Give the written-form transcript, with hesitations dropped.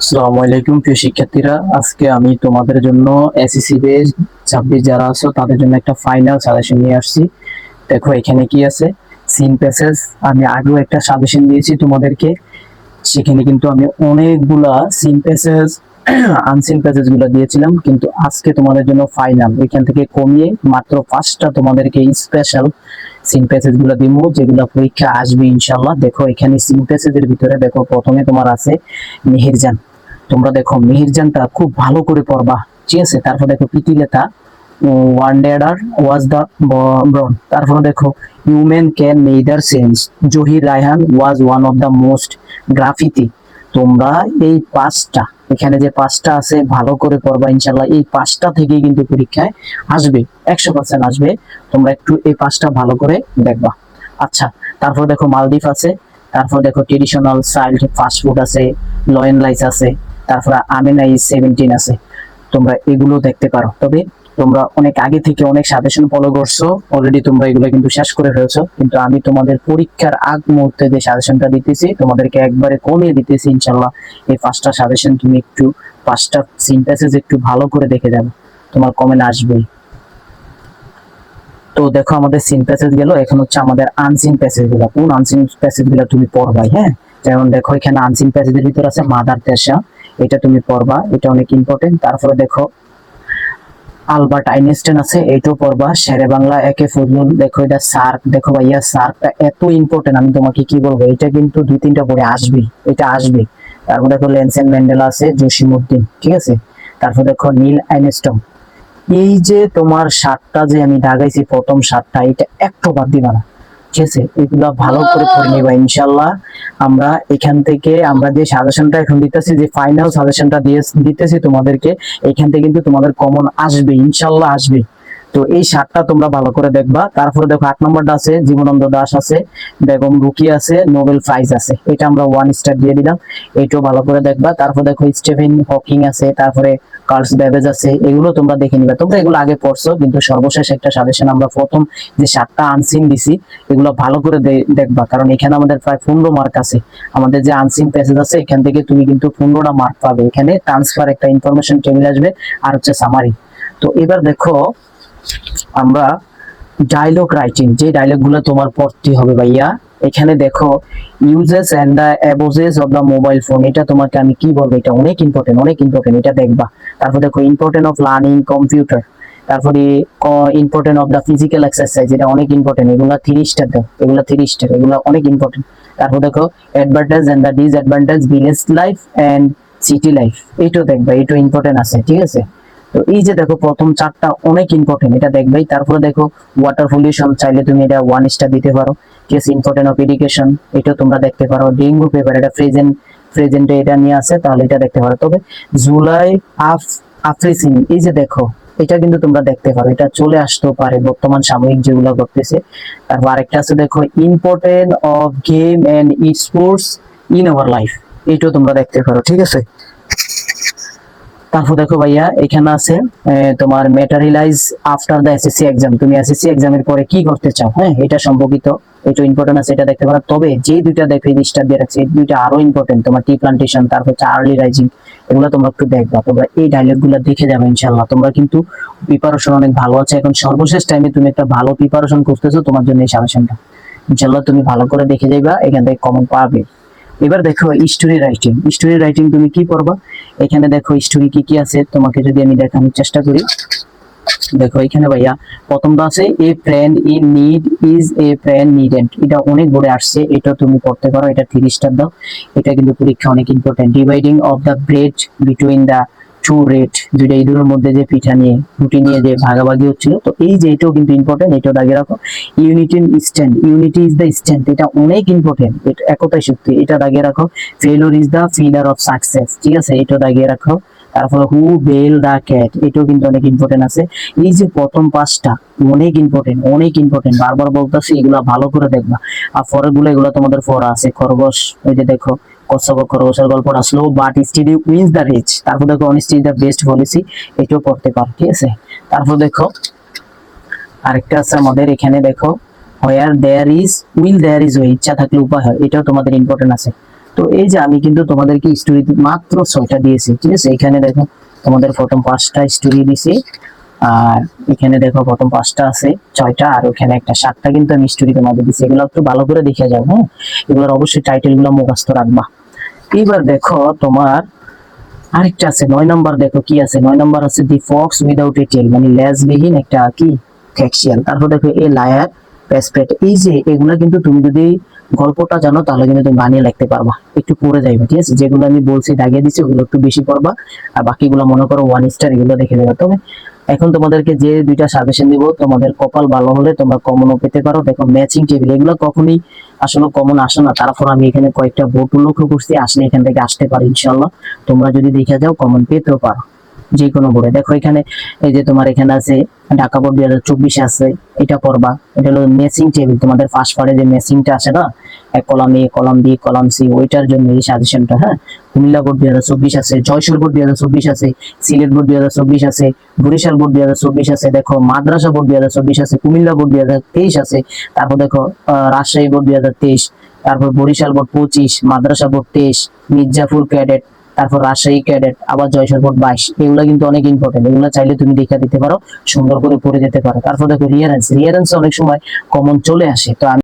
আসসালামু আলাইকুম প্রিয় শিক্ষার্থীরা, আজকে আমি তোমাদের জন্য এসএসসি বেস 26 যারা আছো তাদের জন্য একটা ফাইনাল সাজেশন নিয়ে আসছি। দেখো এখানে কি আছে, সিন প্যাসেজ। আমি আগেও একটা সাজেশন দিয়েছি তোমাদেরকে, সেখানে কিন্তু আমি অনেকগুলা সিন প্যাসেজ আনসিন প্যাসেজ গুলো দিয়েছিলাম, কিন্তু আজকে তোমাদের জন্য ফাইনাল এখান থেকে কমিয়ে মাত্র 5টা তোমাদেরকে স্পেশাল সিন প্যাসেজ গুলো দিব, যেগুলো পরীক্ষা আসবে ইনশাল্লাহ। দেখো এখানে সিন প্যাসেজের ভিতরে দেখো প্রথমে তোমার আছে মেহেরজান। তোমরা দেখো মেহেরজানটা খুব ভালো করে পড়বা, ঠিক আছে। তারপর দেখো পিটিলেতা, ওয়ান ডেডার ওয়াজ দ্য ব্রন। তারপরে দেখো human can neither sense, Zahir Raihan was one of the most graffiti. তোমরা এই 5টা, এখানে যে 5টা আছে ভালো করে পড়বা ইনশাল্লাহ। এই 5টা থেকেই কিন্তু পরীক্ষায় আসবে, 100% আসবে। তোমরা একটু এই 5টা ভালো করে দেখবা। আচ্ছা, তারপর দেখো মালদ্বীপ আছে, তারপর দেখো ট্রেডিশনাল চাইল্ড ফাস্ট ফুড আছে, লয়েন লাইস আছে, তারপরে আমেনা ইজ 17 আছে। তোমরা এগুলো দেখতে পারো। তবে তোমরা অনেক আগে থেকে অনেক সাজেশন ফলো করছো অলরেডি, তোমরা এগুলো কিন্তু শেষ করে ফেলছো, কিন্তু আমি তোমাদের পরীক্ষার আগ মুহূর্তে যে সাজেশনটা দিতেছি তোমাদেরকে একবারে কমিয়ে দিতেছি ইনশাল্লাহ। এই 5টা সাজেশন তুমি একটু, 5টা সিনথেসিস একটু ভালো করে দেখে যাবে, তোমার কমেন্ট আসবেই। তো দেখো আমাদের সিন প্যাসেজ গেল, এখন হচ্ছে আমাদের আনসিন প্যাসেজ গুলো। কোন আনসিন প্যাসেজ গুলো তুমি পড়বাই, হ্যাঁ। যেমন দেখো এখানে আনসিন প্যাসেজের ভিতর আছে মাদার তেরেসা, এটা তুমি পড়বা, এটা অনেক ইম্পর্টেন্ট। তারপরে দেখো আলবার্ট আইনস্টাইন আছে, এটাও পড়বা। শেরে বাংলা একে ফজলুল, দেখো এটা সার্ক। দেখো ভাইয়া সার্কটা এত ইম্পর্টেন্ট, আমি তোমাকে কি বলবো, এটা কিন্তু 2-3টা পড়ে আসবে, এটা আসবে। তারপর দেখো লেনসেন ম্যান্ডেলা আছে, জসিমউদ্দিন, ঠিক আছে। তারপর দেখো নীল আর্মস্ট্রং। এই যে তোমার 7টা যে আমি দাগাইছি, প্রথম 7টা, এটা একটু বাদ দিবা না, ঠিক আছে। এগুলা ভালো করে পড়ে নিবা ইনশাল্লাহ। আমরা এখান থেকে, আমরা যে সাজেশনটা এখন দিতেছি, যে ফাইনাল সাজেশনটা দিতেছি তোমাদেরকে, এখান থেকে কিন্তু তোমাদের কমন আসবে ইনশাল্লাহ, আসবে। তো এই 7টা তোমরা ভালো করে দেখবা। তারপরে দেখো 8 নম্বরটা আছে জীবনানন্দ দাশ আছে, বেগম রুকি আছে, নোবেল প্রাইজ আছে, এটা আমরা 1 স্টার দিয়ে দিলাম, এটাও ভালো করে দেখবা। তারপর দেখো স্টিফেন হকিং আছে, তারপরে কার্লস বেবেজ আছে, এগুলো তোমরা দেখে নিবা। তোমরা এগুলো আগে পড়ছো, কিন্তু সর্বশেষ একটা সাজেশন আমরা প্রথম যে 7টা আনসিন দিছি এগুলো ভালো করে দেখবা, কারণ এখানে আমাদের প্রায় 15 মার্ক আছে। আমাদের যে আনসিন প্যাসেজ আছে এখান থেকে তুমি কিন্তু 15টা মার্ক পাবে। এখানে ট্রান্সফার একটা ইনফরমেশন টেবিল আসবে, আর হচ্ছে সামারি। তো এবার দেখো আমরা ডায়লগ রাইটিং, যে ডায়লগ গুলো তোমার পড়তে হবে ভাইয়া। এখানে দেখো uses and the abuses of the mobile phone, এটা তোমাকে আমি কি বলবো, এটা অনেক ইম্পর্টেন্ট, অনেক ইম্পর্টেন্ট, এটা দেখবা। তারপর দেখো ইম্পর্টেন্ট অফ লার্নিং কম্পিউটার, তারপরে important of the physical exercise, এটা অনেক ইম্পর্টেন্ট, এগুলা 3 স্টার দাও, এগুলা 3 স্টার, এগুলা অনেক ইম্পর্টেন্ট। তারপর দেখো advantage and the disadvantage village life and city life, এইটাও দেখবা, এইটাও ইম্পর্টেন্ট আছে, ঠিক আছে। তো এই যে দেখো প্রথম 4টা অনেক ইম্পর্টেন্ট, এটা দেখবেই। তারপরে দেখো ওয়াটার পলিউশন, চাইলে তুমি এটা 1 স্টার দিতে পারো, কেস ইম্পর্টেন্ট অফ এডুকেশন, এটা তোমরা দেখতে পারো। ডেঙ্গু পেপার, এটা প্রেজেন্টে এটা নিয়ে আছে, তাহলে এটা দেখতে পারো। তবে জুলাই আফ্রিসিন, এই যে দেখো এটা কিন্তু তোমরা দেখতে পারো, এটা চলে আসতেও পারে বর্তমান সাময়িক যেগুলো ঘটতেছে। তারপর আরেকটা আছে দেখো important of game and sports in our life, এটাও তোমরা দেখতে পারো, ঠিক আছে। তারপর দেখো ভাইয়া এখানে আছে তোমার materialise after the SSC exam, তুমি এসএসসি এক্সামের পরে কি করতে চাও, হ্যাঁ, এটা সম্পর্কিত, এটা ইম্পর্টেন্ট আছে, এটা দেখতে পারো। তবে যে দুইটা দেখো স্টার দিয়ে রাখছে, এই দুইটা আরো ইম্পর্টেন্ট, তোমার টি প্লান্টেশন, তারপর হচ্ছে আর্লি রাইজিং, এগুলো তোমরা একটু দেখবা। তোমরা এই ডায়লগ গুলো দেখে যাবে ইনশাল্লাহ। তোমরা কিন্তু প্রিপারেশন অনেক ভালো আছে, এখন সর্বশেষ টাইমে তুমি একটা ভালো প্রিপারেশন করতেছো, তোমার জন্য এই সাজেশনটা ইনশাল্লাহ তুমি ভালো করে দেখে যাইবা, এখান থেকে কমন পাবে। এবার দেখো স্টোরি রাইটিং, স্টোরি রাইটিং তুমি কি পড়বা, এখানে দেখো স্টোরি কি কি আছে তোমাকে যদি আমি দেখানোর চেষ্টা করি। দেখো এখানে ভাইয়া প্রথমটা আছে a friend in need is a friend indeed, এটা অনেক বড় আসছে, এটা তুমি পড়তে পারো, এটা 3 স্টার দাও, এটা কিন্তু পরীক্ষা অনেক important. Dividing of the bread between the two rat, দুইটা ইঁদুরের মধ্যে যে পিঠা নিয়ে রুটি নিয়ে যে ভাগাভাগি হচ্ছিল, তো এই যে এটাও কিন্তু ইম্পর্টেন্ট, এটাও দাগিয়ে রাখো। Unity in stand, unity is the stand, এটা অনেক ইম্পর্টেন্ট, এটা একতাই শক্তি, এটা দাগিয়ে রাখো। Failure is the filler of success, ঠিক আছে, এটাও দাগিয়ে রাখো। তারপরে হু বেল দা ক্যাট, এটাও কিন্তু অনেক ইম্পর্টেন্ট আছে। এই যে প্রথম 5টা অনেক ইম্পর্টেন্ট, অনেক ইম্পর্টেন্ট, বারবার বলতেছি, এগুলো ভালো করে দেখবা। আর পরের গুলো এগুলো তোমাদের পড়া আছে, খরগোশ, ওই যে দেখো কচ্ছপ খরগোশের গল্পটা slow but steady wins the race. তারপর দেখো honesty is the best policy, এটাও পড়তে পারো, ঠিক আছে। তারপর দেখো আরেকটা আছে আমাদের এখানে, দেখো where there is will there is way, ইচ্ছা থাকলে উপায় হয়, এটাও তোমাদের ইম্পর্টেন্ট আছে। তো এই যে আমি কিন্তু তোমাদেরকে স্টোরি মাত্র 6টা দিয়েছি, ঠিক আছে। এখানে দেখো তোমাদের প্রথম 5টা স্টোরি দিছি, আর এখানে দেখো প্রথম 5টা আছে 6টা, আর ওখানে একটা 7টা কিন্তু আমি স্টোরি তোমাদের দিচ্ছি। এগুলো একটু ভালো করে দেখে যাও, হ্যাঁ। এগুলোর অবশ্যই টাইটেল গুলো মুখস্থ রাখবা। এবার দেখো তোমার আরেকটা আছে 9 নম্বর। দেখো কি আছে 9 নম্বর আছে, দি ফক্স উইদাউট এ টেল, মানে লেজবিহীন একটা কি ফ্যাকশিয়াল। তারপর দেখো এ লায়ার প্যাসপেট। এই যে এগুলা কিন্তু তুমি যদি গল্পটা জানো তাহলে কিন্তু তুমি বানিয়ে লিখতে পারবা, একটু পড়ে যাইবে, ঠিক আছে। যেগুলো আমি বলছি দাগিয়ে দিচ্ছি ওগুলো একটু বেশি পড়বা, আর বাকিগুলো মনে করো 1 স্টার, এগুলো দেখে দেবে। তবে এখন তোমাদেরকে যে দুইটা সাজেশন দিব, তোমাদের কপাল ভালো হলে তোমরা কমনও পেতে পারো। দেখো ম্যাচিং টেবিল, এগুলো কখনোই আসলে কমন আসে না। তারপর আমি এখানে কয়েকটা বোর্ড লক্ষ্য করছি, আসলে এখান থেকে আসতে পারে ইনশাল্লাহ। তোমরা যদি দেখে যাও কমন পেতেও পারো যে কোনো বোর্ডে। দেখো এখানে এই যে তোমার এখানে আছে ঢাকা বোর্ড 2024 আছে, এটা পড়বা। এটা হলো ম্যাচিং টেবিল, তোমাদের ফার্স্ট পার্টে যে ম্যাচিংটা আসে না, এক column A, column B, column C, ওইটার জন্য এই সাজেশনটা, হ্যাঁ। কুমিল্লা বোর্ড 2024 আছে, যশোর বোর্ড 2024 আছে, সিলেট বোর্ড 2024 আছে, বরিশাল বোর্ড 2024 আছে, দেখো মাদ্রাসা বোর্ড 2024 আছে, কুমিল্লা বোর্ড 2023 আছে, তারপর দেখো রাজশাহী বোর্ড 2023, তারপর বরিশাল বোর্ড 25, মাদ্রাসা বোর্ড 23, মির্জাপুর ক্যাডেট, তারপর রাজশাহী ক্যাডেট, আবার জয়সর বোর্ড 22। এগুলো কিন্তু অনেক ইম্পর্টেন্ট, এগুলো চাইলে তুমি দেখা দিতে পারো, সুন্দর করে পড়ে যেতে পারো। তারপর দেখো রিয়ারেন্স, রিয়ারেন্স অনেক সময় কমন চলে আসে, তো